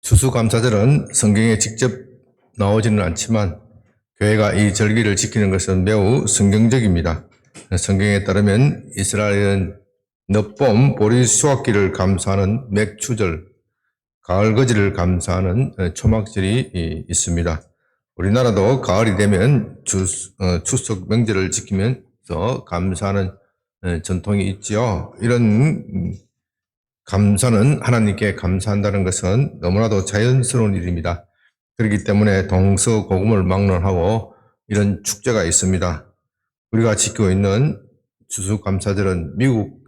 추수감사절은 성경에 직접 나오지는 않지만 교회가 이 절기를 지키는 것은 매우 성경적입니다. 성경에 따르면 이스라엘은 늦봄 보리 수확기를 감사하는 맥추절, 가을 거지를 감사하는 초막절이 있습니다. 우리나라도 가을이 되면 추석 명절을 지키면서 감사하는 전통이 있지요. 이런 감사는 하나님께 감사한다는 것은 너무나도 자연스러운 일입니다. 그렇기 때문에 동서고금을 막론하고 이런 축제가 있습니다. 우리가 지키고 있는 추수감사절은 미국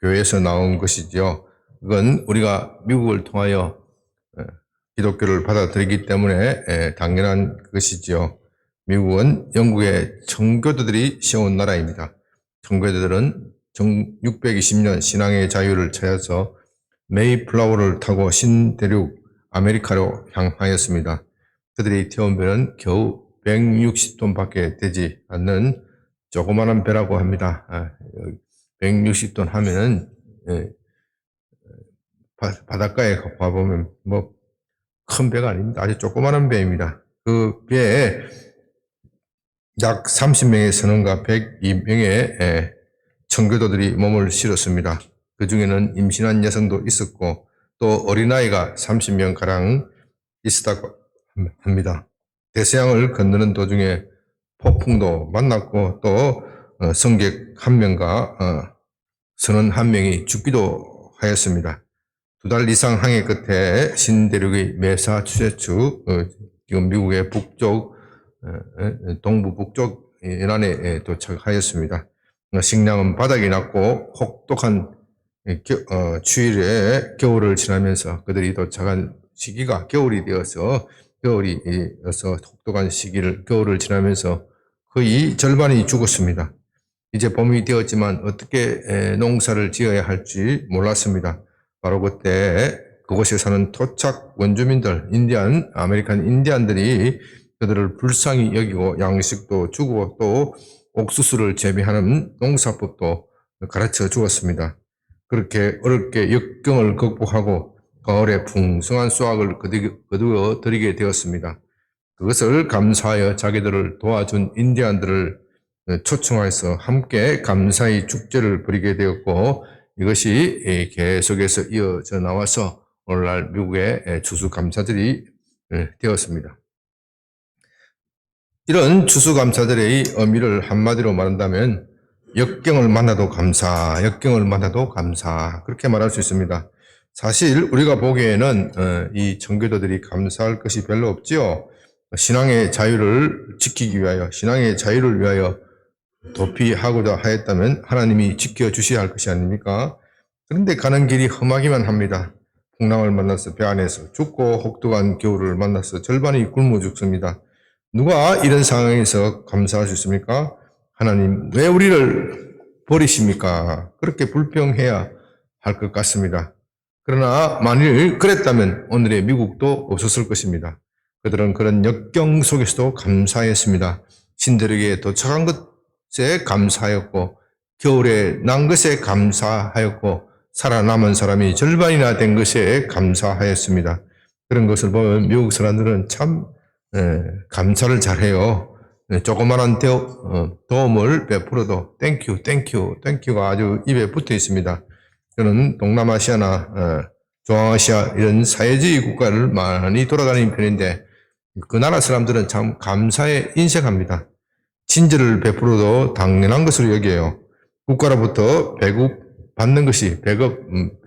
교회에서 나온 것이죠. 그건 우리가 미국을 통하여 기독교를 받아들이기 때문에 당연한 것이지요. 미국은 영국의 청교도들이 세운 나라입니다. 청교도들은 1620년 신앙의 자유를 찾아서 메이플라워를 타고 신대륙 아메리카로 향하였습니다. 그들이 태운 배는 겨우 160톤밖에 되지 않는 조그마한 배라고 합니다. 160톤 하면은 바닷가에 가보면 뭐 큰 배가 아닙니다. 아주 조그마한 배입니다. 그 배에 약 30명의 선원과 102명의 청교도들이 몸을 실었습니다. 그 중에는 임신한 여성도 있었고 또 어린아이가 30명가량 있었다고 합니다. 대서양을 건너는 도중에 폭풍도 만났고 또 성객 한 명과 선원 한 명이 죽기도 하였습니다. 2달 이상 항해 끝에 신대륙의 매사추세츠, 지금 미국의 북쪽, 동부 북쪽 연안에 도착하였습니다. 식량은 바닥이 났고 혹독한 추위에 겨울을 지나면서 그들이 도착한 시기가 겨울이 되어서 혹독한 겨울을 지나면서 거의 절반이 죽었습니다. 이제 봄이 되었지만 어떻게 농사를 지어야 할지 몰랐습니다. 바로 그때 그곳에 사는 토착 원주민들, 아메리칸 인디안들이 그들을 불쌍히 여기고 양식도 주고 또 옥수수를 재배하는 농사법도 가르쳐 주었습니다. 그렇게 어렵게 역경을 극복하고 가을에 풍성한 수확을 거두어 드리게 되었습니다. 그것을 감사하여 자기들을 도와준 인디안들을 초청해서 함께 감사의 축제를 벌이게 되었고 이것이 계속해서 이어져 나와서 오늘날 미국의 추수감사절이 되었습니다. 이런 추수감사절의 의미를 한마디로 말한다면 역경을 만나도 감사, 그렇게 말할 수 있습니다. 사실 우리가 보기에는 이 청교도들이 감사할 것이 별로 없지요. 신앙의 자유를 지키기 위하여, 신앙의 자유를 위하여 도피하고자 하였다면 하나님이 지켜주셔야 할 것이 아닙니까? 그런데 가는 길이 험하기만 합니다. 풍랑을 만나서 배 안에서 죽고 혹독한 겨울을 만나서 절반이 굶어 죽습니다. 누가 이런 상황에서 감사할 수 있습니까? 하나님, 왜 우리를 버리십니까? 그렇게 불평해야 할 것 같습니다. 그러나 만일 그랬다면 오늘의 미국도 없었을 것입니다. 그들은 그런 역경 속에서도 감사했습니다. 신대륙에 도착한 것에 감사하였고 겨울에 난 것에 감사하였고 살아남은 사람이 절반이나 된 것에 감사하였습니다. 그런 것을 보면 미국 사람들은 참 감사를 잘해요. 조그마한 도움을 베풀어도 땡큐가 아주 입에 붙어 있습니다. 저는 동남아시아나 중앙아시아 이런 사회주의 국가를 많이 돌아다니는 편인데 그 나라 사람들은 참 감사에 인색합니다. 친절을 베풀어도 당연한 것으로 여겨요. 국가로부터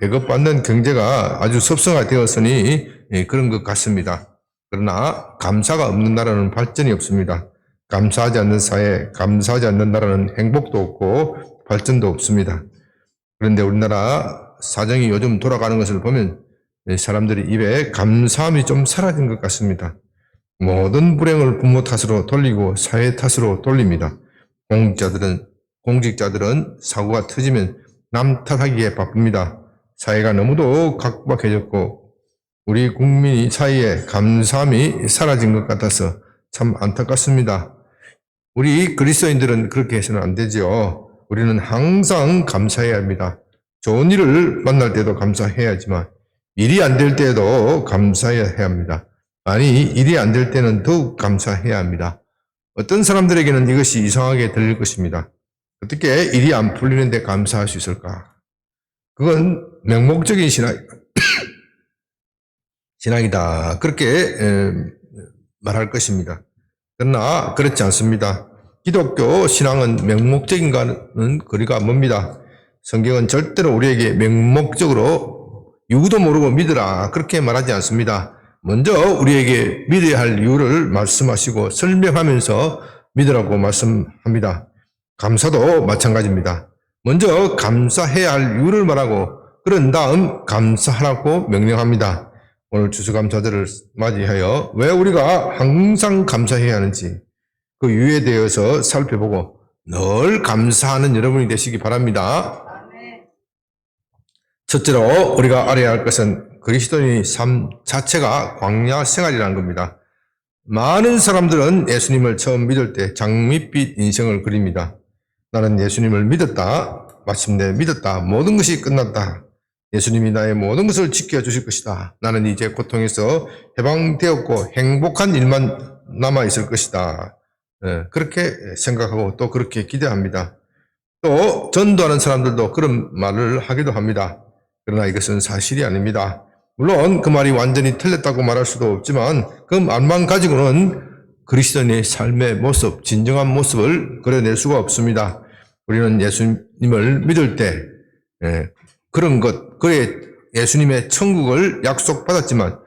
배급받는 경제가 아주 섭성화되었으니 그런 것 같습니다. 그러나 감사가 없는 나라는 발전이 없습니다. 감사하지 않는 사회, 감사하지 않는 나라는 행복도 없고 발전도 없습니다. 그런데 우리나라 사정이 요즘 돌아가는 것을 보면 사람들이 입에 감사함이 좀 사라진 것 같습니다. 모든 불행을 부모 탓으로 돌리고 사회 탓으로 돌립니다. 공직자들은 사고가 터지면 남 탓하기에 바쁩니다. 사회가 너무도 각박해졌고 우리 국민 사이에 감사함이 사라진 것 같아서 참 안타깝습니다. 우리 그리스도인들은 그렇게 해서는 안 되죠. 우리는 항상 감사해야 합니다. 좋은 일을 만날 때도 감사해야지만 일이 안 될 때에도 감사해야 합니다. 아니, 일이 안 될 때는 더욱 감사해야 합니다. 어떤 사람들에게는 이것이 이상하게 들릴 것입니다. 어떻게 일이 안 풀리는데 감사할 수 있을까? 그건 맹목적인 신앙이다. 그렇게 말할 것입니다. 그러나 그렇지 않습니다. 기독교 신앙은 맹목적인가는 거리가 멉니다. 성경은 절대로 우리에게 맹목적으로 이유도 모르고 믿으라 그렇게 말하지 않습니다. 먼저 우리에게 믿어야 할 이유를 말씀하시고 설명하면서 믿으라고 말씀합니다. 감사도 마찬가지입니다. 먼저 감사해야 할 이유를 말하고 그런 다음 감사하라고 명령합니다. 오늘 추수감사절을 맞이하여 왜 우리가 항상 감사해야 하는지 그 이유에 대해서 살펴보고 늘 감사하는 여러분이 되시기 바랍니다. 첫째로 우리가 알아야 할 것은 그리스도인의 삶 자체가 광야 생활이라는 겁니다. 많은 사람들은 예수님을 처음 믿을 때 장밋빛 인생을 그립니다. 나는 예수님을 믿었다. 마침내 믿었다. 모든 것이 끝났다. 예수님이 나의 모든 것을 지켜주실 것이다. 나는 이제 고통에서 해방되었고 행복한 일만 남아있을 것이다. 그렇게 생각하고 또 그렇게 기대합니다. 또 전도하는 사람들도 그런 말을 하기도 합니다. 그러나 이것은 사실이 아닙니다. 물론 그 말이 완전히 틀렸다고 말할 수도 없지만 그 말만 가지고는 그리스도인의 삶의 모습, 진정한 모습을 그려낼 수가 없습니다. 우리는 예수님을 믿을 때 그런 것, 그래 예수님의 천국을 약속받았지만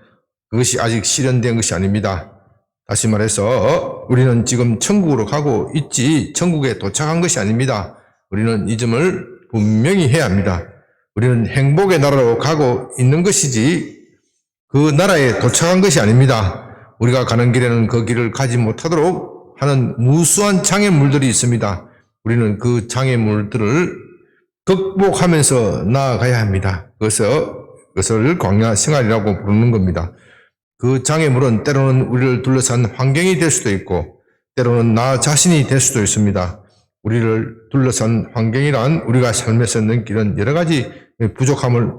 그것이 아직 실현된 것이 아닙니다. 다시 말해서 우리는 지금 천국으로 가고 있지 천국에 도착한 것이 아닙니다. 우리는 이 점을 분명히 해야 합니다. 우리는 행복의 나라로 가고 있는 것이지 그 나라에 도착한 것이 아닙니다. 우리가 가는 길에는 그 길을 가지 못하도록 하는 무수한 장애물들이 있습니다. 우리는 그 장애물들을 극복하면서 나아가야 합니다. 그것을 광야 생활이라고 부르는 겁니다. 그 장애물은 때로는 우리를 둘러싼 환경이 될 수도 있고 때로는 나 자신이 될 수도 있습니다. 우리를 둘러싼 환경이란 우리가 삶에서 느끼는 여러 가지 부족함을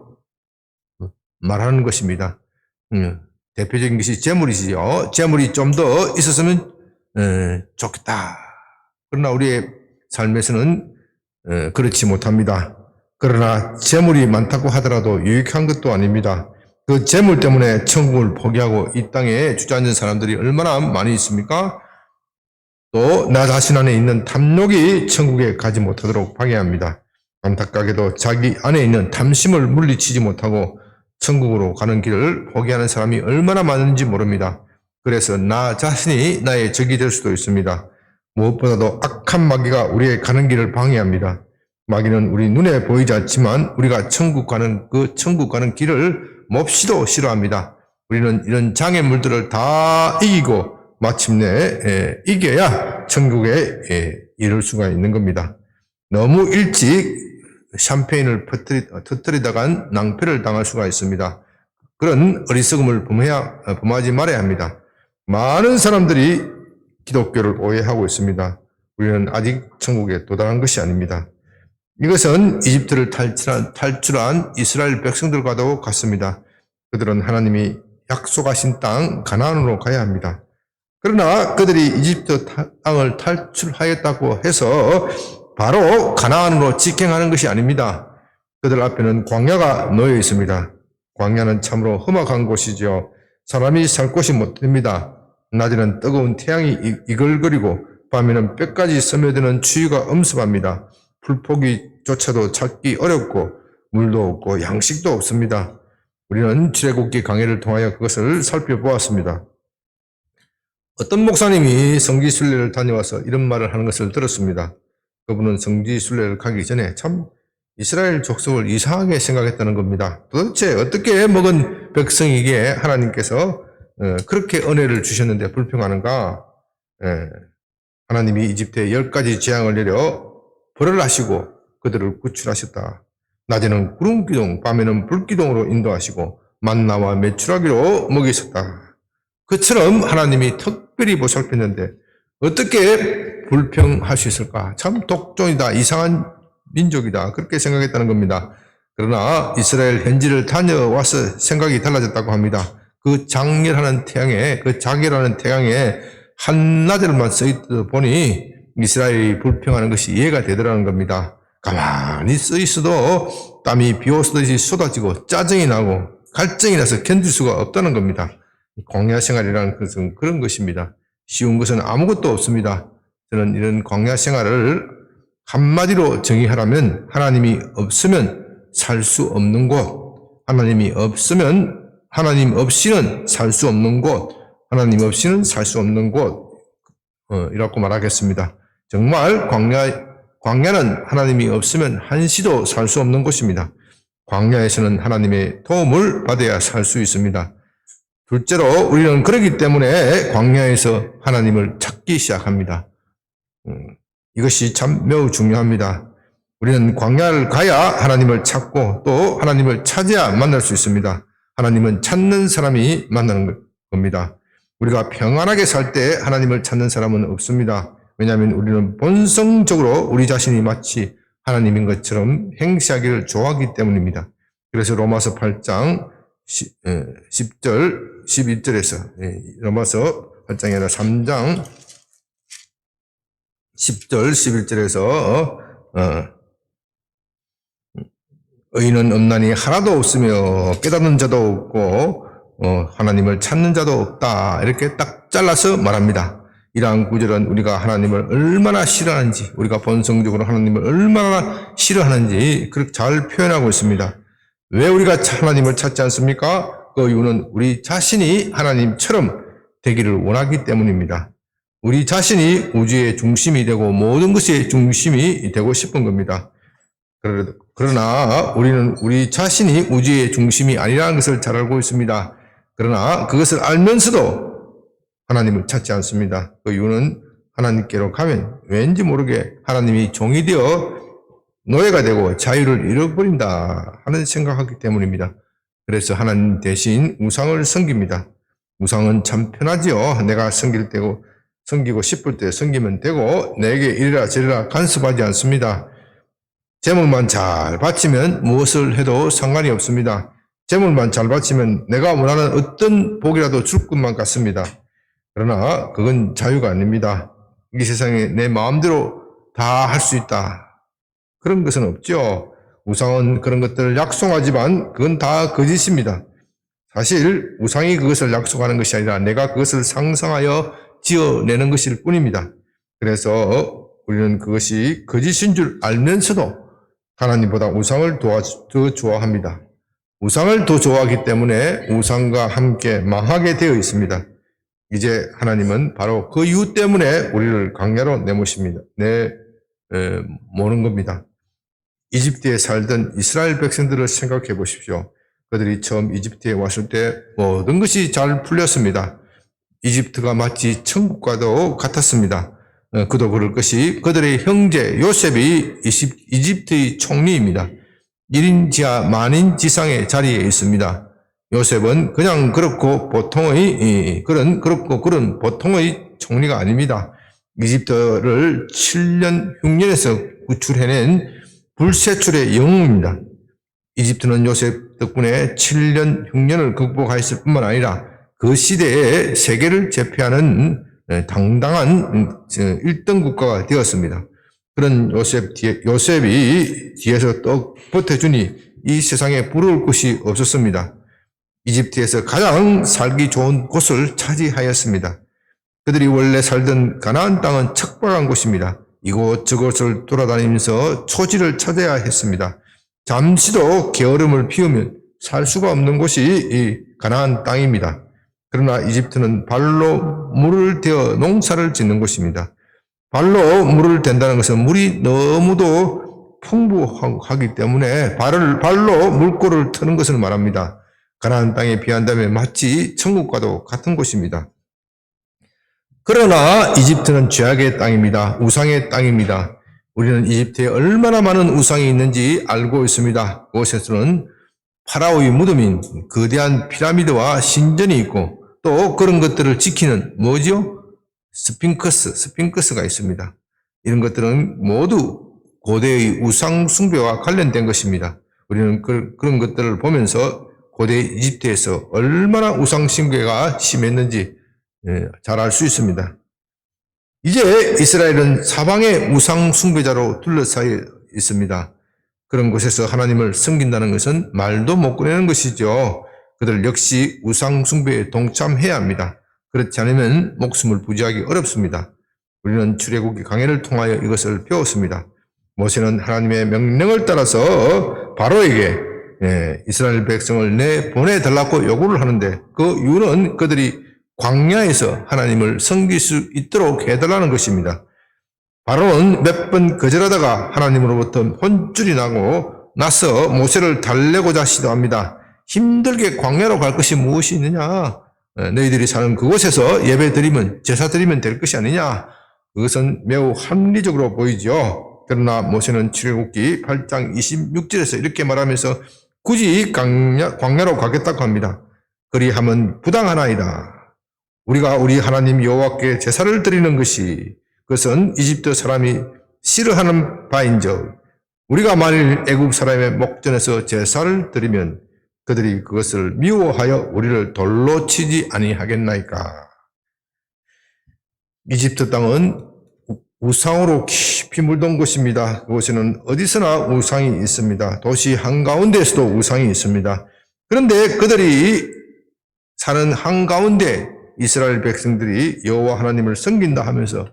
말하는 것입니다. 대표적인 것이 재물이지요. 재물이 좀 더 있었으면 좋겠다. 그러나 우리의 삶에서는 그렇지 못합니다. 그러나 재물이 많다고 하더라도 유익한 것도 아닙니다. 그 재물 때문에 천국을 포기하고 이 땅에 주저앉은 사람들이 얼마나 많이 있습니까? 또 나 자신 안에 있는 탐욕이 천국에 가지 못하도록 방해합니다. 안타깝게도 자기 안에 있는 탐심을 물리치지 못하고 천국으로 가는 길을 포기하는 사람이 얼마나 많은지 모릅니다. 그래서 나 자신이 나의 적이 될 수도 있습니다. 무엇보다도 악한 마귀가 우리의 가는 길을 방해합니다. 마귀는 우리 눈에 보이지 않지만 우리가 천국 가는 길을 몹시도 싫어합니다. 우리는 이런 장애물들을 다 이기고 마침내 이겨야 천국에 이를 수가 있는 겁니다. 너무 일찍 샴페인을 터뜨리다간 낭패를 당할 수가 있습니다. 그런 어리석음을 범하지 말아야 합니다. 많은 사람들이 기독교를 오해하고 있습니다. 우리는 아직 천국에 도달한 것이 아닙니다. 이것은 이집트를 탈출한 이스라엘 백성들과도 같습니다. 그들은 하나님이 약속하신 땅 가나안으로 가야 합니다. 그러나 그들이 이집트 땅을 탈출하였다고 해서 바로 가나안으로 직행하는 것이 아닙니다. 그들 앞에는 광야가 놓여 있습니다. 광야는 참으로 험악한 곳이죠. 사람이 살 곳이 못 됩니다. 낮에는 뜨거운 태양이 이글거리고 밤에는 뼈까지 스며드는 추위가 엄습합니다. 풀포기조차도 찾기 어렵고 물도 없고 양식도 없습니다. 우리는 출애굽기 강해를 통하여 그것을 살펴보았습니다. 어떤 목사님이 성지순례를 다녀와서 이런 말을 하는 것을 들었습니다. 그분은 성지순례를 가기 전에 참 이스라엘 족속을 이상하게 생각했다는 겁니다. 도대체 어떻게 먹은 백성에게 하나님께서 그렇게 은혜를 주셨는데 불평하는가? 하나님이 이집트에 10가지 재앙을 내려 벌을 하시고 그들을 구출하셨다. 낮에는 구름기둥, 밤에는 불기둥으로 인도하시고 만나와 메추라기로 먹이셨다. 그처럼 하나님이 특별히 보살폈는데 어떻게 불평할 수 있을까? 참 독종이다, 이상한 민족이다, 그렇게 생각했다는 겁니다. 그러나 이스라엘 현지를 다녀와서 생각이 달라졌다고 합니다. 그 장렬하는 태양에, 그 자결하는 태양에 한나절만 서 있다 보니 이스라엘이 불평하는 것이 이해가 되더라는 겁니다. 가만히 서 있어도 땀이 비오듯이 쏟아지고 짜증이 나고 갈증이 나서 견딜 수가 없다는 겁니다. 광야 생활이라는 것은 그런 것입니다. 쉬운 것은 아무것도 없습니다. 저는 이런 광야 생활을 한마디로 정의하라면 하나님이 없으면 살 수 없는 곳, 하나님이 없으면 하나님 없이는 살 수 없는 곳, 하나님 없이는 살 수 없는 곳 이라고 말하겠습니다. 정말 광야는 하나님이 없으면 한시도 살 수 없는 곳입니다. 광야에서는 하나님의 도움을 받아야 살 수 있습니다. 둘째로 우리는 그렇기 때문에 광야에서 하나님을 찾기 시작합니다. 이것이 참 매우 중요합니다. 우리는 광야를 가야 하나님을 찾고 또 하나님을 찾아야 만날 수 있습니다. 하나님은 찾는 사람이 만나는 겁니다. 우리가 평안하게 살 때 하나님을 찾는 사람은 없습니다. 왜냐하면 우리는 본성적으로 우리 자신이 마치 하나님인 것처럼 행시하기를 좋아하기 때문입니다. 그래서 로마서 8장 10절, 11절에서 로마서 8장이 아니라 3장 10절, 11절에서 의인은 없나니 하나도 없으며 깨닫는 자도 없고 하나님을 찾는 자도 없다. 이렇게 딱 잘라서 말합니다. 이러한 구절은 우리가 하나님을 얼마나 싫어하는지, 우리가 본성적으로 하나님을 얼마나 싫어하는지 그렇게 잘 표현하고 있습니다. 왜 우리가 하나님을 찾지 않습니까? 그 이유는 우리 자신이 하나님처럼 되기를 원하기 때문입니다. 우리 자신이 우주의 중심이 되고 모든 것의 중심이 되고 싶은 겁니다. 그러나 우리는 우리 자신이 우주의 중심이 아니라는 것을 잘 알고 있습니다. 그러나 그것을 알면서도 하나님을 찾지 않습니다. 그 이유는 하나님께로 가면 왠지 모르게 하나님이 종이 되어 노예가 되고 자유를 잃어버린다 하는 생각하기 때문입니다. 그래서 하나님 대신 우상을 섬깁니다. 우상은 참 편하지요. 내가 섬기고 싶을 때 섬기면 되고 내게 이래라 저래라 간섭하지 않습니다. 재물만 잘 바치면 무엇을 해도 상관이 없습니다. 재물만 잘 바치면 내가 원하는 어떤 복이라도 줄 것만 같습니다. 그러나 그건 자유가 아닙니다. 이 세상에 내 마음대로 다 할 수 있다. 그런 것은 없죠. 우상은 그런 것들을 약속하지만 그건 다 거짓입니다. 사실 우상이 그것을 약속하는 것이 아니라 내가 그것을 상상하여 지어내는 것일 뿐입니다. 그래서 우리는 그것이 거짓인 줄 알면서도 하나님보다 우상을 더 좋아합니다. 우상을 더 좋아하기 때문에 우상과 함께 망하게 되어 있습니다. 이제 하나님은 바로 그 이유 때문에 우리를 광야로 모는 겁니다. 이집트에 살던 이스라엘 백성들을 생각해 보십시오. 그들이 처음 이집트에 왔을 때 모든 것이 잘 풀렸습니다. 이집트가 마치 천국과도 같았습니다. 그도 그럴 것이 그들의 형제 요셉이 이집트의 총리입니다. 1인 지하 만인 지상의 자리에 있습니다. 요셉은 그냥 그렇고 그런 보통의 총리가 아닙니다. 이집트를 7년 흉년에서 구출해낸 불세출의 영웅입니다. 이집트는 요셉 덕분에 7년 흉년을 극복하였을 뿐만 아니라 그 시대에 세계를 제패하는 당당한 1등 국가가 되었습니다. 그런 요셉이 뒤에서 떡 보태주니 이 세상에 부러울 곳이 없었습니다. 이집트에서 가장 살기 좋은 곳을 차지하였습니다. 그들이 원래 살던 가나안 땅은 척박한 곳입니다. 이곳저곳을 돌아다니면서 초지를 찾아야 했습니다. 잠시도 게으름을 피우면 살 수가 없는 곳이 이 가나안 땅입니다. 그러나 이집트는 발로 물을 대어 농사를 짓는 곳입니다. 발로 물을 댄다는 것은 물이 너무도 풍부하기 때문에 발로 물꼬를 트는 것을 말합니다. 가나안 땅에 비한다면 마치 천국과도 같은 곳입니다. 그러나 이집트는 죄악의 땅입니다. 우상의 땅입니다. 우리는 이집트에 얼마나 많은 우상이 있는지 알고 있습니다. 그곳에서는 파라오의 무덤인 거대한 피라미드와 신전이 있고 또 그런 것들을 지키는 뭐죠? 스핑크스가 있습니다. 이런 것들은 모두 고대의 우상 숭배와 관련된 것입니다. 우리는 그런 것들을 보면서 고대 이집트에서 얼마나 우상숭배가 심했는지 잘 알 수 있습니다. 이제 이스라엘은 사방의 우상숭배자로 둘러싸여 있습니다. 그런 곳에서 하나님을 섬긴다는 것은 말도 못 꺼내는 것이죠. 그들 역시 우상숭배에 동참해야 합니다. 그렇지 않으면 목숨을 부지하기 어렵습니다. 우리는 출애굽기 강해를 통하여 이것을 배웠습니다. 모세는 하나님의 명령을 따라서 바로에게 이스라엘 백성을 내보내달라고 요구를 하는데 그 이유는 그들이 광야에서 하나님을 섬길 수 있도록 해달라는 것입니다. 바로는 몇 번 거절하다가 하나님으로부터 혼쭐이 나서 모세를 달래고자 시도합니다. 힘들게 광야로 갈 것이 무엇이 있느냐? 너희들이 사는 그곳에서 예배 드리면 제사 드리면 될 것이 아니냐? 그것은 매우 합리적으로 보이죠. 그러나 모세는 출애굽기 8장 26절에서 이렇게 말하면서 굳이 광야로 가겠다고 합니다. 그리하면 부당하나이다. 우리가 우리 하나님 여호와께 제사를 드리는 것이 그것은 이집트 사람이 싫어하는 바인즉 우리가 만일 애굽 사람의 목전에서 제사를 드리면 그들이 그것을 미워하여 우리를 돌로 치지 아니하겠나이까. 이집트 땅은 우상으로 깊이 물든 곳입니다. 그곳에는 어디서나 우상이 있습니다. 도시 한가운데에서도 우상이 있습니다. 그런데 그들이 사는 한가운데 이스라엘 백성들이 여호와 하나님을 섬긴다 하면서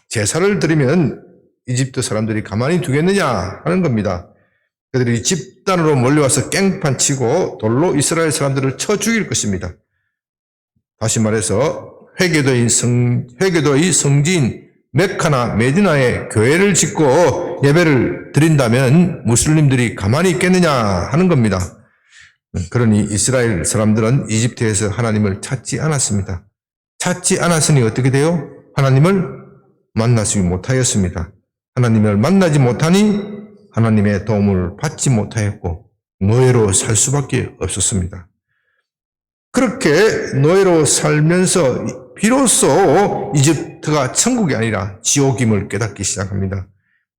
제사를 드리면 이집트 사람들이 가만히 두겠느냐 하는 겁니다. 그들이 집단으로 몰려와서 깽판 치고 돌로 이스라엘 사람들을 쳐 죽일 것입니다. 다시 말해서 회개도의 성지인 메카나 메디나에 교회를 짓고 예배를 드린다면 무슬림들이 가만히 있겠느냐 하는 겁니다. 그러니 이스라엘 사람들은 이집트에서 하나님을 찾지 않았습니다. 찾지 않았으니 어떻게 돼요? 하나님을 만나지 못하였습니다. 하나님을 만나지 못하니 하나님의 도움을 받지 못하였고 노예로 살 수밖에 없었습니다. 그렇게 노예로 살면서 비로소 이집트가 천국이 아니라 지옥임을 깨닫기 시작합니다.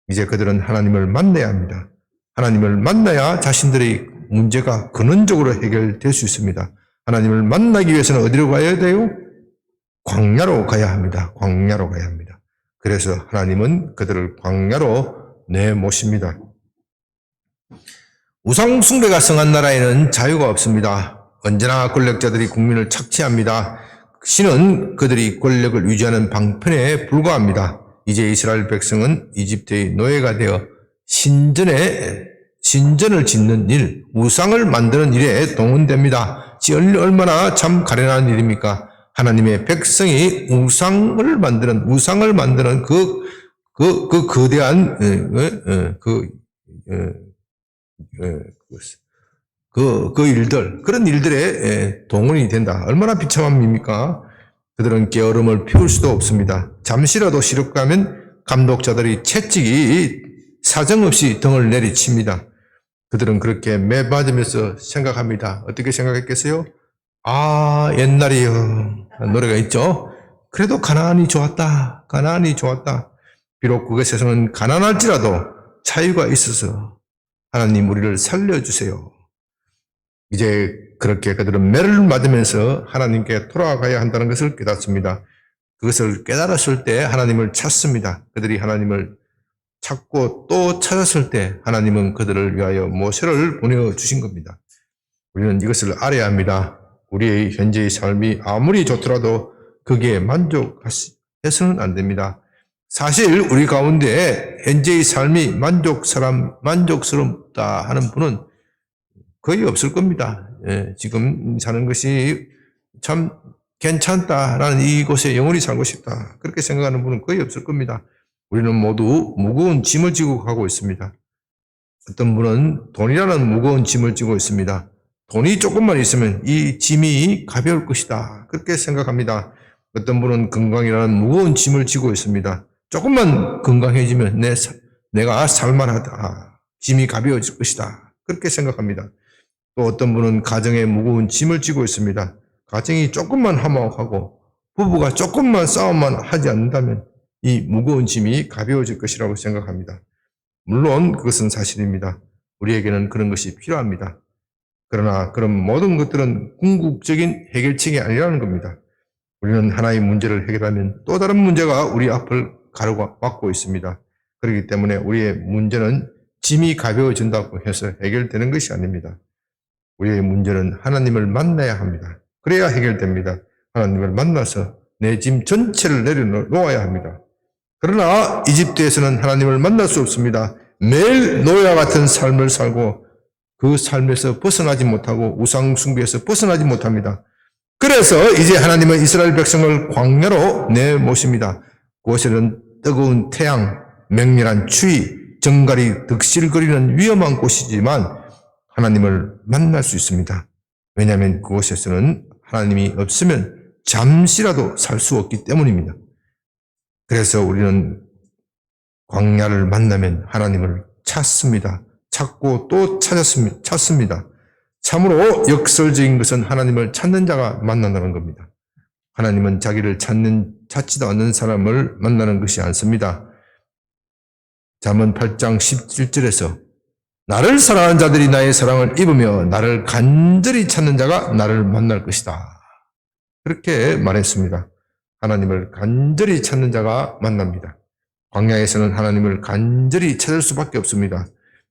이제 그들은 하나님을 만나야 합니다. 하나님을 만나야 자신들의 문제가 근원적으로 해결될 수 있습니다. 하나님을 만나기 위해서는 어디로 가야 돼요? 광야로 가야 합니다. 광야로 가야 합니다. 그래서 하나님은 그들을 광야로 내모십니다. 우상 숭배가 성한 나라에는 자유가 없습니다. 언제나 권력자들이 국민을 착취합니다. 신은 그들이 권력을 유지하는 방편에 불과합니다. 이제 이스라엘 백성은 이집트의 노예가 되어 신전을 짓는 일, 우상을 만드는 일에 동원됩니다. 얼마나 참 가련한 일입니까? 하나님의 백성이 우상을 만드는 그 거대한 그런 일들에 동원이 된다. 얼마나 비참함입니까? 그들은 게으름을 피울 수도 없습니다. 잠시라도 시럽가면 감독자들이 채찍이 사정없이 등을 내리칩니다. 그들은 그렇게 매맞으면서 생각합니다. 어떻게 생각했겠어요? 아, 옛날이요. 노래가 있죠. 그래도 가나안이 좋았다. 가나안이 좋았다. 비록 그것에서는 가난할지라도 자유가 있어서 하나님 우리를 살려주세요. 이제 그렇게 그들은 매를 맞으면서 하나님께 돌아가야 한다는 것을 깨닫습니다. 그것을 깨달았을 때 하나님을 찾습니다. 그들이 하나님을 찾고 또 찾았을 때 하나님은 그들을 위하여 모세를 보내주신 겁니다. 우리는 이것을 알아야 합니다. 우리의 현재의 삶이 아무리 좋더라도 거기에 만족해서는 안 됩니다. 사실 우리 가운데 현재의 삶이 만족스럽다 하는 분은 거의 없을 겁니다. 지금 사는 것이 참 괜찮다라는 이곳에 영원히 살고 싶다. 그렇게 생각하는 분은 거의 없을 겁니다. 우리는 모두 무거운 짐을 지고 가고 있습니다. 어떤 분은 돈이라는 무거운 짐을 지고 있습니다. 돈이 조금만 있으면 이 짐이 가벼울 것이다. 그렇게 생각합니다. 어떤 분은 건강이라는 무거운 짐을 지고 있습니다. 조금만 건강해지면 내가 살만하다. 짐이 가벼워질 것이다. 그렇게 생각합니다. 또 어떤 분은 가정에 무거운 짐을 지고 있습니다. 가정이 조금만 화목하고 부부가 조금만 싸움만 하지 않는다면 이 무거운 짐이 가벼워질 것이라고 생각합니다. 물론 그것은 사실입니다. 우리에게는 그런 것이 필요합니다. 그러나 그런 모든 것들은 궁극적인 해결책이 아니라는 겁니다. 우리는 하나의 문제를 해결하면 또 다른 문제가 우리 앞을 가로막고 있습니다. 그렇기 때문에 우리의 문제는 짐이 가벼워진다고 해서 해결되는 것이 아닙니다. 우리의 문제는 하나님을 만나야 합니다. 그래야 해결됩니다. 하나님을 만나서 내 짐 전체를 내려놓아야 합니다. 그러나 이집트에서는 하나님을 만날 수 없습니다. 매일 노예와 같은 삶을 살고 그 삶에서 벗어나지 못하고 우상 숭배에서 벗어나지 못합니다. 그래서 이제 하나님은 이스라엘 백성을 광야로 내모십니다. 그곳에는 뜨거운 태양, 맹렬한 추위, 정갈이 득실거리는 위험한 곳이지만 하나님을 만날 수 있습니다. 왜냐하면 그곳에서는 하나님이 없으면 잠시라도 살 수 없기 때문입니다. 그래서 우리는 광야를 만나면 하나님을 찾습니다. 찾고 또 찾습니다. 참으로 역설적인 것은 하나님을 찾는 자가 만난다는 겁니다. 하나님은 자기를 찾지도 않는 사람을 만나는 것이 않습니다. 잠언 8장 17절에서 나를 사랑하는 자들이 나의 사랑을 입으며 나를 간절히 찾는 자가 나를 만날 것이다. 그렇게 말했습니다. 하나님을 간절히 찾는 자가 만납니다. 광야에서는 하나님을 간절히 찾을 수밖에 없습니다.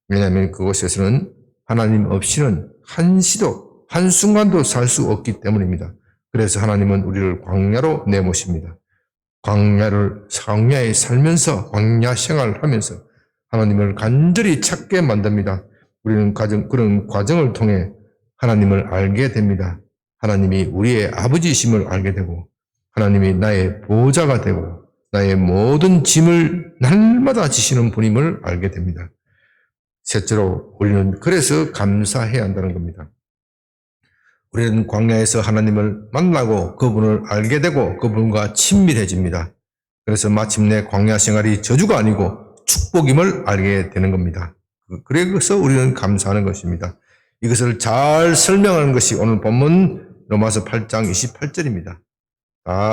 왜냐하면 그곳에서는 하나님 없이는 한시도 한순간도 살 수 없기 때문입니다. 그래서 하나님은 우리를 광야로 내모십니다. 광야에 살면서 광야 생활을 하면서 하나님을 간절히 찾게 만듭니다. 우리는 그런 과정을 통해 하나님을 알게 됩니다. 하나님이 우리의 아버지이심을 알게 되고 하나님이 나의 보호자가 되고 나의 모든 짐을 날마다 지시는 분임을 알게 됩니다. 셋째로 우리는 그래서 감사해야 한다는 겁니다. 우리는 광야에서 하나님을 만나고 그분을 알게 되고 그분과 친밀해집니다. 그래서 마침내 광야 생활이 저주가 아니고 축복임을 알게 되는 겁니다. 그래서 우리는 감사하는 것입니다. 이것을 잘 설명하는 것이 오늘 본문 로마서 8장 28절입니다.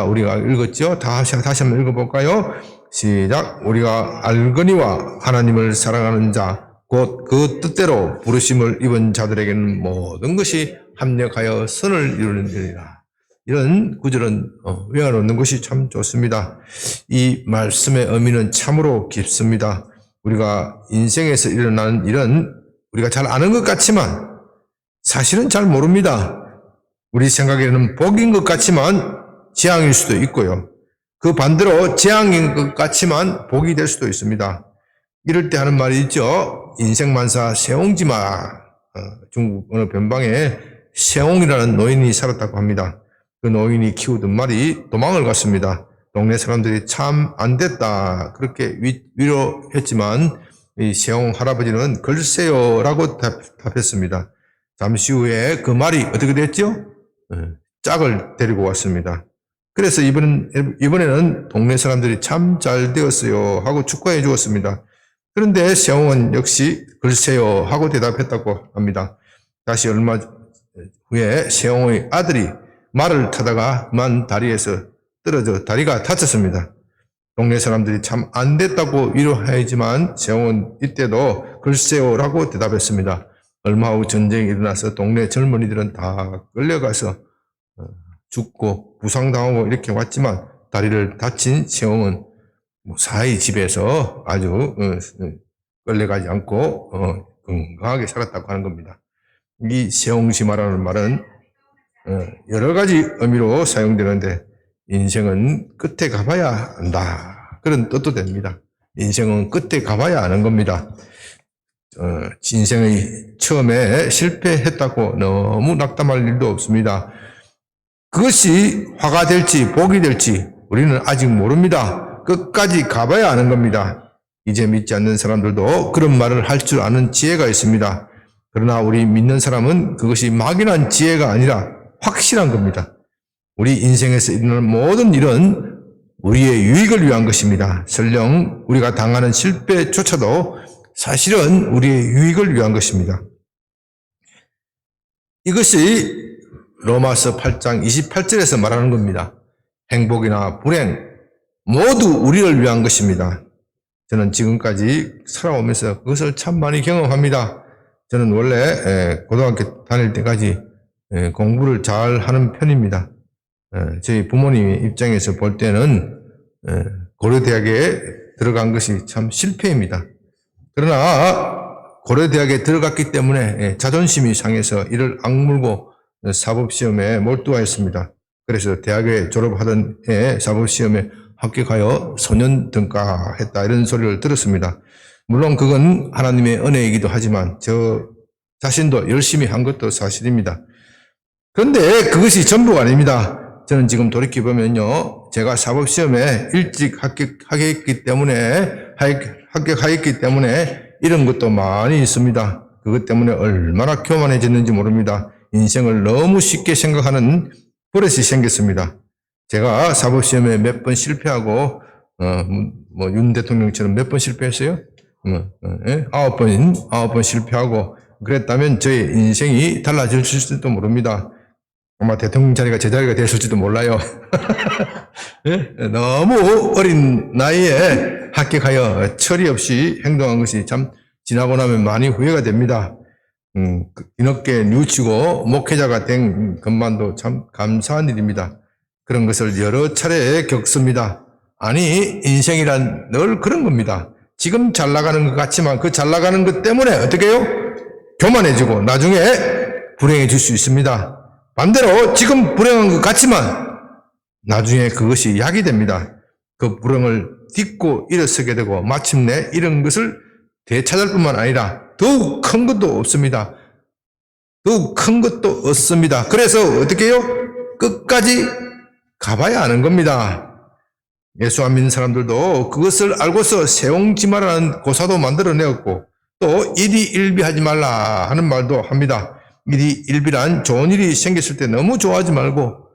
우리가 읽었죠? 다시 한번 읽어볼까요? 시작. 우리가 알거니와 하나님을 사랑하는 자, 곧 그 뜻대로 부르심을 입은 자들에게는 모든 것이 합력하여 선을 이루느니라. 이런 구절은 외워놓는 것이 참 좋습니다. 이 말씀의 의미는 참으로 깊습니다. 우리가 인생에서 일어나는 일은 우리가 잘 아는 것 같지만 사실은 잘 모릅니다. 우리 생각에는 복인 것 같지만 재앙일 수도 있고요. 그 반대로 재앙인 것 같지만 복이 될 수도 있습니다. 이럴 때 하는 말이 있죠. 인생만사 세옹지마. 중국 어느 변방에 세옹이라는 노인이 살았다고 합니다. 그 노인이 키우던 말이 도망을 갔습니다. 동네 사람들이 참 안 됐다 그렇게 위로했지만 이 세옹 할아버지는 글쎄요 라고 답했습니다. 잠시 후에 그 말이 어떻게 됐죠? 짝을 데리고 왔습니다. 그래서 이번에는 동네 사람들이 참 잘 되었어요 하고 축하해 주었습니다. 그런데 세옹은 역시 글쎄요 하고 대답했다고 합니다. 다시 얼마 후에 세옹의 아들이 말을 타다가 만 다리에서 떨어져 다리가 다쳤습니다. 동네 사람들이 참 안 됐다고 위로하지만 세옹은 이때도 글쎄요라고 대답했습니다. 얼마 후 전쟁이 일어나서 동네 젊은이들은 다 끌려가서 죽고 부상당하고 이렇게 왔지만 다리를 다친 세옹은 무사히 집에서 아주 끌려가지 않고 건강하게 살았다고 하는 겁니다. 이 세옹시마라는 말은 여러 가지 의미로 사용되는데 인생은 끝에 가봐야 한다. 그런 뜻도 됩니다. 인생은 끝에 가봐야 아는 겁니다. 인생의 처음에 실패했다고 너무 낙담할 일도 없습니다. 그것이 화가 될지 복이 될지 우리는 아직 모릅니다. 끝까지 가봐야 아는 겁니다. 이제 믿지 않는 사람들도 그런 말을 할 줄 아는 지혜가 있습니다. 그러나 우리 믿는 사람은 그것이 막연한 지혜가 아니라 확실한 겁니다. 우리 인생에서 일어나는 모든 일은 우리의 유익을 위한 것입니다. 설령 우리가 당하는 실패조차도 사실은 우리의 유익을 위한 것입니다. 이것이 로마서 8장 28절에서 말하는 겁니다. 행복이나 불행 모두 우리를 위한 것입니다. 저는 지금까지 살아오면서 그것을 참 많이 경험합니다. 저는 원래 고등학교 다닐 때까지 공부를 잘 하는 편입니다. 저희 부모님 입장에서 볼 때는 고려대학에 들어간 것이 참 실패입니다. 그러나 고려대학에 들어갔기 때문에 자존심이 상해서 이를 악물고 사법시험에 몰두하였습니다. 그래서 대학에 졸업하던 해 사법시험에 합격하여 소년 등과했다, 이런 소리를 들었습니다. 물론 그건 하나님의 은혜이기도 하지만 저 자신도 열심히 한 것도 사실입니다. 그런데 그것이 전부가 아닙니다. 저는 지금 돌이켜보면요, 제가 사법시험에 일찍 합격하였기 때문에 이런 것도 많이 있습니다. 그것 때문에 얼마나 교만해졌는지 모릅니다. 인생을 너무 쉽게 생각하는 버릇이 생겼습니다. 제가 사법시험에 몇 번 실패하고 윤 대통령처럼 몇 번 실패했어요? 9번 실패하고 그랬다면 저의 인생이 달라질지도 모릅니다. 아마 대통령 자리가 제 자리가 됐을지도 몰라요. 너무 어린 나이에 합격하여 처리 없이 행동한 것이 참 지나고 나면 많이 후회가 됩니다. 뒤늦게 뉘우치고 목회자가 된 것만도 참 감사한 일입니다. 그런 것을 여러 차례 겪습니다. 아니, 인생이란 늘 그런 겁니다. 지금 잘 나가는 것 같지만 그 잘 나가는 것 때문에 어떻게 해요? 교만해지고 나중에 불행해질 수 있습니다. 반대로 지금 불행한 것 같지만 나중에 그것이 약이 됩니다. 그 불행을 딛고 일어서게 되고 마침내 이런 것을 되찾을 뿐만 아니라 더욱 큰 것도 없습니다. 더욱 큰 것도 없습니다. 그래서 어떻게 해요? 끝까지 가봐야 하는 겁니다. 예수 안 믿는 사람들도 그것을 알고서 세옹지마라는 고사도 만들어내었고 또 일희일비하지 말라 하는 말도 합니다. 일희일비란 좋은 일이 생겼을 때 너무 좋아하지 말고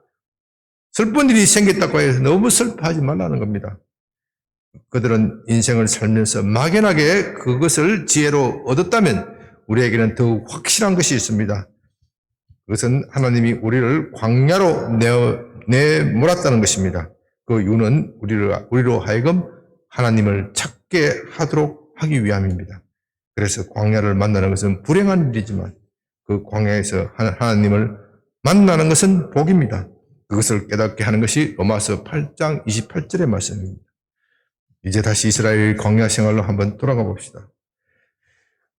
슬픈 일이 생겼다고 해서 너무 슬퍼하지 말라는 겁니다. 그들은 인생을 살면서 막연하게 그것을 지혜로 얻었다면 우리에게는 더욱 확실한 것이 있습니다. 그것은 하나님이 우리를 광야로 내몰았다는 것입니다. 그 이유는 우리로 하여금 하나님을 찾게 하도록 하기 위함입니다. 그래서 광야를 만나는 것은 불행한 일이지만 그 광야에서 하나님을 만나는 것은 복입니다. 그것을 깨닫게 하는 것이 로마서 8장 28절의 말씀입니다. 이제 다시 이스라엘 광야 생활로 한번 돌아가 봅시다.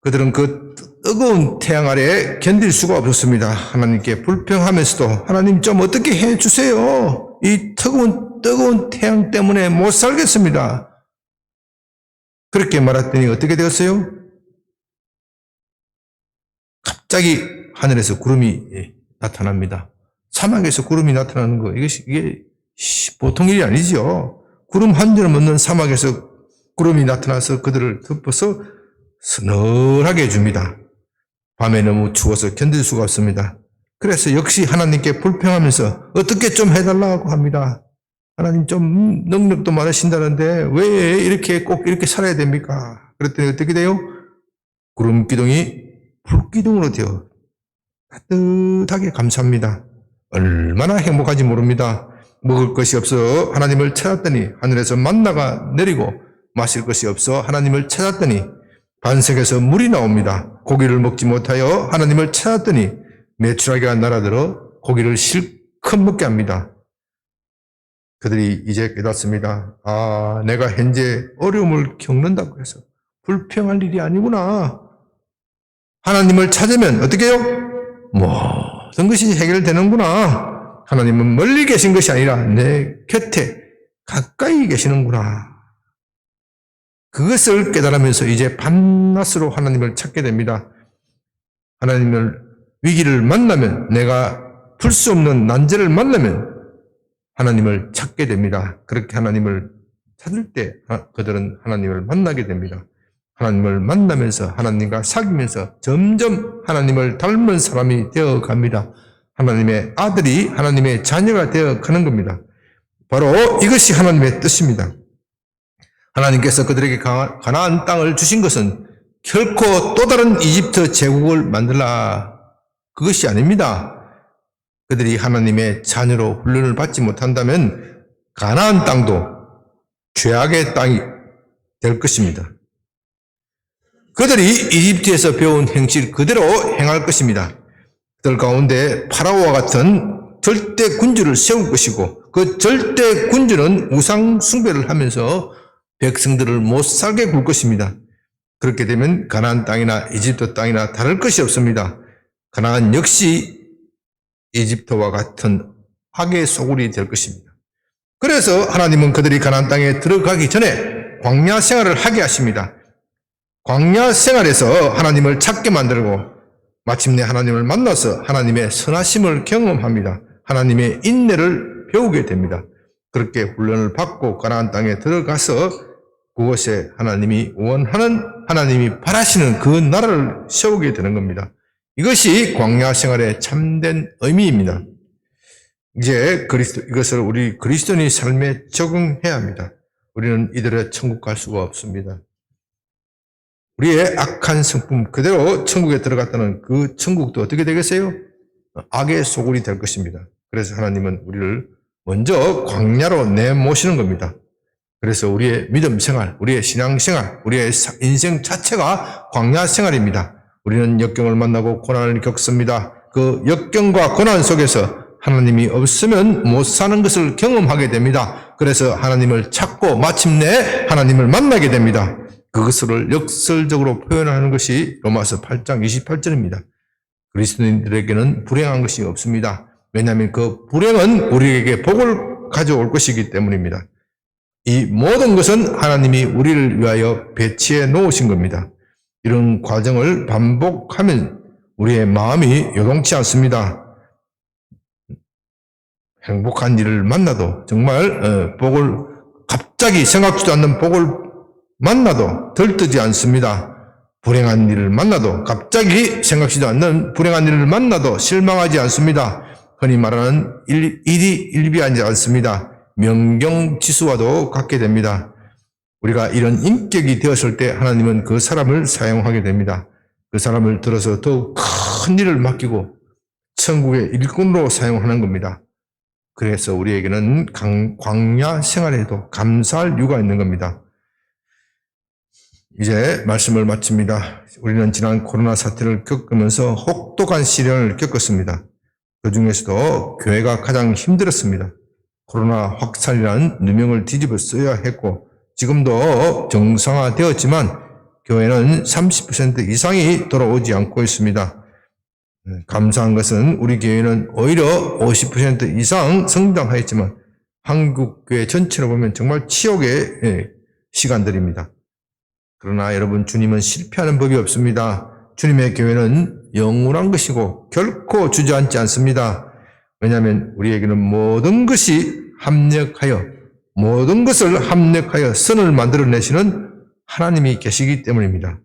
그들은 그 뜨거운 태양 아래 견딜 수가 없었습니다. 하나님께 불평하면서도 하나님 좀 어떻게 해주세요. 이 뜨거운 태양 때문에 못 살겠습니다. 그렇게 말했더니 어떻게 되었어요? 갑자기 하늘에서 구름이 나타납니다. 사막에서 구름이 나타나는 거, 이게 보통 일이 아니죠. 구름 한 점 없는 사막에서 구름이 나타나서 그들을 덮어서 서늘하게 해줍니다. 밤에 너무 추워서 견딜 수가 없습니다. 그래서 역시 하나님께 불평하면서 어떻게 좀 해달라고 합니다. 하나님 좀 능력도 많으신다는데 왜 이렇게 꼭 이렇게 살아야 됩니까? 그랬더니 어떻게 돼요? 구름 기둥이 불기둥으로 되어 따뜻하게 감쌉니다. 얼마나 행복한지 모릅니다. 먹을 것이 없어 하나님을 찾았더니 하늘에서 만나가 내리고 마실 것이 없어 하나님을 찾았더니 반석에서 물이 나옵니다. 고기를 먹지 못하여 하나님을 찾았더니 메추라기가 날아들어 고기를 실컷 먹게 합니다. 그들이 이제 깨닫습니다. 아, 내가 현재 어려움을 겪는다고 해서 불평할 일이 아니구나. 하나님을 찾으면 어떻게 해요? 모든 것이 해결되는구나. 하나님은 멀리 계신 것이 아니라 내 곁에 가까이 계시는구나. 그것을 깨달으면서 이제 밤낮으로 하나님을 찾게 됩니다. 하나님을 위기를 만나면, 내가 풀 수 없는 난제를 만나면 하나님을 찾게 됩니다. 그렇게 하나님을 찾을 때 그들은 하나님을 만나게 됩니다. 하나님을 만나면서 하나님과 사귀면서 점점 하나님을 닮은 사람이 되어 갑니다. 하나님의 아들이 하나님의 자녀가 되어 가는 겁니다. 바로 이것이 하나님의 뜻입니다. 하나님께서 그들에게 가나안 땅을 주신 것은 결코 또 다른 이집트 제국을 만들라, 그것이 아닙니다. 그들이 하나님의 자녀로 훈련을 받지 못한다면 가나안 땅도 죄악의 땅이 될 것입니다. 그들이 이집트에서 배운 행실 그대로 행할 것입니다. 그들 가운데 파라오와 같은 절대 군주를 세울 것이고 그 절대 군주는 우상 숭배를 하면서 백성들을 못 살게 굴 것입니다. 그렇게 되면 가나안 땅이나 이집트 땅이나 다를 것이 없습니다. 가나안 역시 이집트와 같은 악의 소굴이 될 것입니다. 그래서 하나님은 그들이 가나안 땅에 들어가기 전에 광야 생활을 하게 하십니다. 광야 생활에서 하나님을 찾게 만들고 마침내 하나님을 만나서 하나님의 선하심을 경험합니다. 하나님의 인내를 배우게 됩니다. 그렇게 훈련을 받고 가나안 땅에 들어가서 그곳에 하나님이 원하는, 하나님이 바라시는 그 나라를 세우게 되는 겁니다. 이것이 광야 생활의 참된 의미입니다. 이제 이것을 우리 그리스도인의 삶에 적응해야 합니다. 우리는 이대로 천국 갈 수가 없습니다. 우리의 악한 성품 그대로 천국에 들어갔다는 그 천국도 어떻게 되겠어요? 악의 소굴이 될 것입니다. 그래서 하나님은 우리를 먼저 광야로 내모시는 겁니다. 그래서 우리의 믿음 생활, 우리의 신앙 생활, 우리의 인생 자체가 광야 생활입니다. 우리는 역경을 만나고 고난을 겪습니다. 그 역경과 고난 속에서 하나님이 없으면 못 사는 것을 경험하게 됩니다. 그래서 하나님을 찾고 마침내 하나님을 만나게 됩니다. 그것을 역설적으로 표현하는 것이 로마서 8장 28절입니다. 그리스도인들에게는 불행한 것이 없습니다. 왜냐하면 그 불행은 우리에게 복을 가져올 것이기 때문입니다. 이 모든 것은 하나님이 우리를 위하여 배치해 놓으신 겁니다. 이런 과정을 반복하면 우리의 마음이 요동치 않습니다. 행복한 일을 만나도 정말 복을 갑자기 생각지도 않는 복을 만나도 들뜨지 않습니다. 불행한 일을 만나도 갑자기 생각지도 않는 불행한 일을 만나도 실망하지 않습니다. 흔히 말하는 일이 일비하지 않습니다. 명경지수와도 같게 됩니다. 우리가 이런 인격이 되었을 때 하나님은 그 사람을 사용하게 됩니다. 그 사람을 들어서 더욱 큰 일을 맡기고 천국의 일꾼으로 사용하는 겁니다. 그래서 우리에게는 광야 생활에도 감사할 이유가 있는 겁니다. 이제 말씀을 마칩니다. 우리는 지난 코로나 사태를 겪으면서 혹독한 시련을 겪었습니다. 그 중에서도 교회가 가장 힘들었습니다. 코로나 확산이라는 누명을 뒤집어 써야 했고 지금도 정상화되었지만 교회는 30% 이상이 돌아오지 않고 있습니다. 감사한 것은 우리 교회는 오히려 50% 이상 성장하였지만 한국 교회 전체로 보면 정말 치욕의 시간들입니다. 그러나 여러분, 주님은 실패하는 법이 없습니다. 주님의 교회는 영원한 것이고 결코 주저앉지 않습니다. 왜냐하면 우리에게는 모든 것이 모든 것을 합력하여 선을 만들어내시는 하나님이 계시기 때문입니다.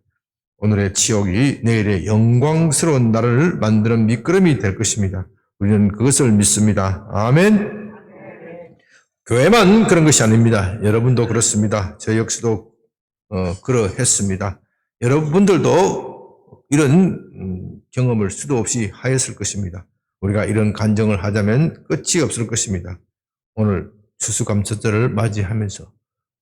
오늘의 치욕이 내일의 영광스러운 나라를 만드는 밑거름이 될 것입니다. 우리는 그것을 믿습니다. 아멘. 교회만 그런 것이 아닙니다. 여러분도 그렇습니다. 저 역시도 그러했습니다. 여러분들도 이런 경험을 수도 없이 하였을 것입니다. 우리가 이런 간증을 하자면 끝이 없을 것입니다. 오늘 추수감사절을 맞이하면서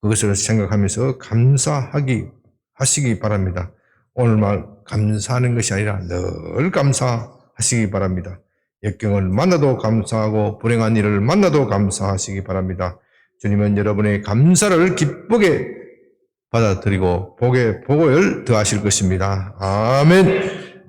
그것을 생각하면서 감사하시기 바랍니다. 오늘만 감사하는 것이 아니라 늘 감사하시기 바랍니다. 역경을 만나도 감사하고 불행한 일을 만나도 감사하시기 바랍니다. 주님은 여러분의 감사를 기쁘게 받아들이고 복에 복을 더하실 것입니다. 아멘.